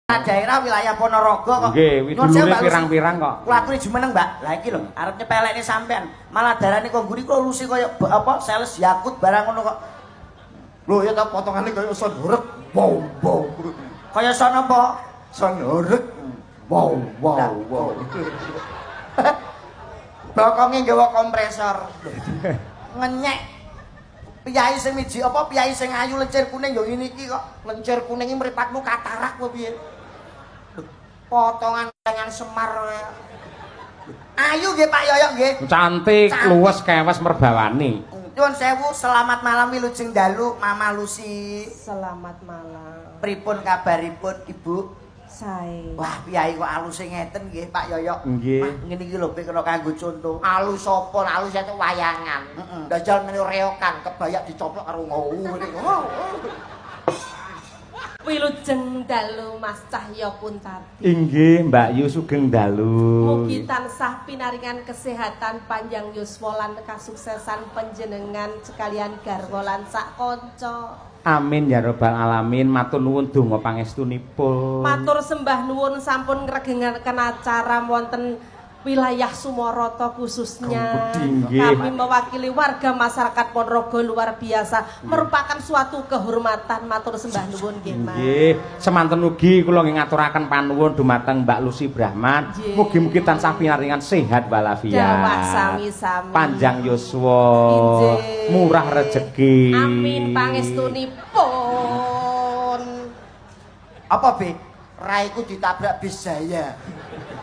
daerah wilayah Ponorogo kok. Nggih, widulure pirang-pirang kok. Kula aturi jumeneng, Mbak. Lah iki lho, arep nyepelekne sampean. Malah darane kok ngguri kula lusi kaya apa sales Yakut barang ngono kok. Lho ya ta potongane kaya son horeg. Wow. Kaya son apa? Son horeg. Wow. Bokonge nggawa kompresor. Ngenyek. Piyai sing miji apa piyai sing ayu lencir kuning yo ngene iki kok. Lencir kuning iki mripatmu katarak apa piye? Potongan dengan Semar. Ayu nggih Pak Yoyok nggih. Cantik, luwes kewes merbawani. Nyuwun sewu, selamat malam wilujeng dalu Mama Lucy. Selamat malam. Pripun kabaripun Ibu? Sae. Wah, piyai kok alus ngeten nggih Pak Yoyok. Nggih. Ngene iki lho kena kanggo contoh. Alus sapa? Alus itu wayangan. Dajal meni reokan kebayak dicoplok karo ngowo ngene. Wilujeng dalu Mas Cahya Puntati. Inggih, Mbak Yu sugeng dalu. Mugi tansah pinaringan kesehatan panjang yuswa lan kasuksesan panjenengan sekalian garwa lan sak kanca. Amin ya robbal alamin. Matur nuwun donga pangestunipun. Matur sembah nuwun sampun ngregengaken acara wonten wilayah Sumoroto khususnya. Kami mewakili warga masyarakat Ponorogo luar biasa. Merupakan suatu kehormatan. Matur sembah nuwun nggih, Mas. Nggih, semanten ugi kula ngaturaken panuwun dumateng Mbak Lucy Brahman. Mugi-mugi tansah pinaringan sehat walafiat. Dawuh sami-sami. Panjang yuswa. Murah rejeki. Amin pangestunipun. Apa Be? Raiku ditabrak bis saya.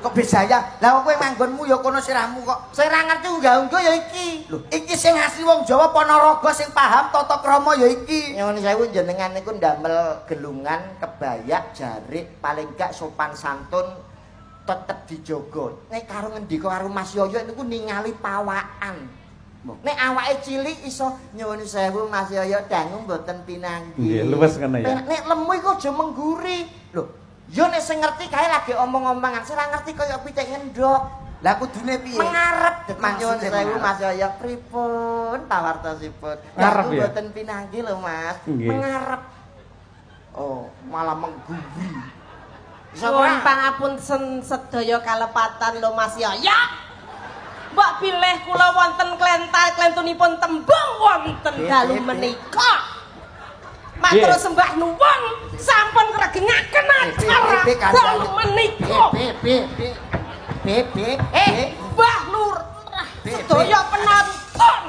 Kok bis saya? Lah kowe manggonmu ya kono sirahmu kok. Sing ra ngerti unggah-ungguh ya iki. Lho, iki sing asli wong Jawa Ponorogo sing paham tata krama ya iki. Nyuwun sewu jenengan niku ndamel gelungan, kebayak, jarik, paling gak sopan santun tetep dijogo. Nek karo ngendika karo Mas Yoyo niku ningali pawakan. Nek awake cilik iso nyuwun sewu Mas Yoyo dangu mboten pinanggi. Nggih, luwes ngene ya. Nek lemu iku aja mengguri. Lho, yo nek sing ngerti kae lagi omong-omongan, sing ora ngerti kaya pitik ngendhok. Lah kudune piye? Mengarep nyuwun sewu Mas Yoyo pripun pawartosipun. Ngarep ya. Mboten pinanggi lho Mas. Mengarep. Oh, malah mengguri. Suwun pangapunten sedaya kalepatan lho Mas Yoyo. Mbok pilih kula wonten klentunipun tembung wonten dalu menika. Matur sembah nuwun sampun ngregengaken acara dalu menika. Mbah Nur sedaya penonton.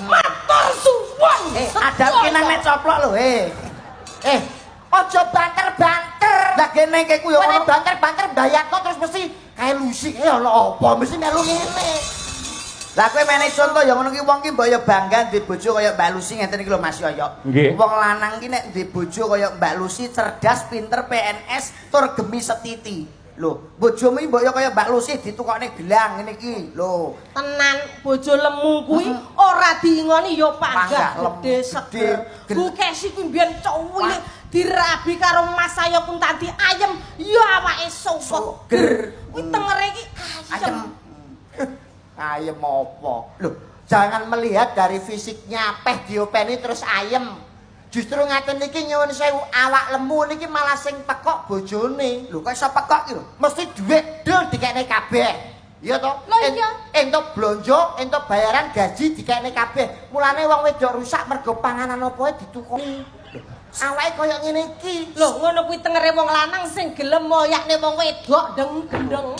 Matur suwun. Adapke nang nek coplok lho, aja banter-banter. Lah kene keku yo ngono banter-banter mbayakno terus mesti kae Lucy ana apa mesti melu ngene. Lah kowe meneh contoh ya ngono ki wong ki mbok ya bangga duwe bojo kaya Mbak Lucy ngeten iki lho Mas Yoyo. Wong lanang ki nek duwe bojo kaya Mbak Lucy cerdas, pinter, PNS, tur gemi setiti. Lho, bojomu iki mbok ya kaya Mbak Lucy ditukokne gelang ngene iki. Lho, tenan bojo lemu kuwi ora diingoni ya panggah gedhe seger. Bu Kesi kuwi mbiyen cuwile dirabi karo Mas Saya Puntati ayem ya awake seger. Kuwi tengere iki ayem. Ayem apa? Loh, jangan melihat dari fisiknya peh diopeni terus ayem. Justru ngaten niki nyuwun sewu awak lemu niki malah sing pekok bojone. Lho kok iso pekok iki lho? Mesti dhuwit dul dikekne kabeh. Iya to? Entuk blonjo, entuk bayaran gaji dikekne kabeh. Mulane wong wedok rusak mergo panganan apa ditukoni. Awake kaya ngene iki. Lho ngono kuwi tengere wong lanang sing gelem moyakne wong wedok deng-gendeng.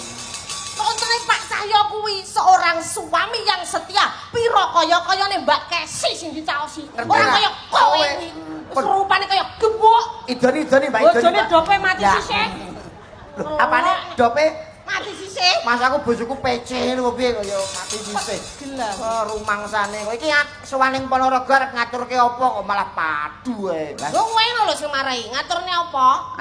Kontone Pak Cahya kuwi seorang suami yang setia. Piro kaya-kayane Mbak Kesi sing dicaosi. Ora kaya kowe iki. Rupane kaya gembok. Idoni Mbak Idoni. Bojone dope mati sisih. Lho, apane dope mati sisih? Mas aku bojoku PC lho piye kaya mati sisih. Gelang. Rumangsane kowe iki suwaning Ponorogo arep ngaturke apa kok malah padu ae. Lho kowe lho sing marai ngaturne apa?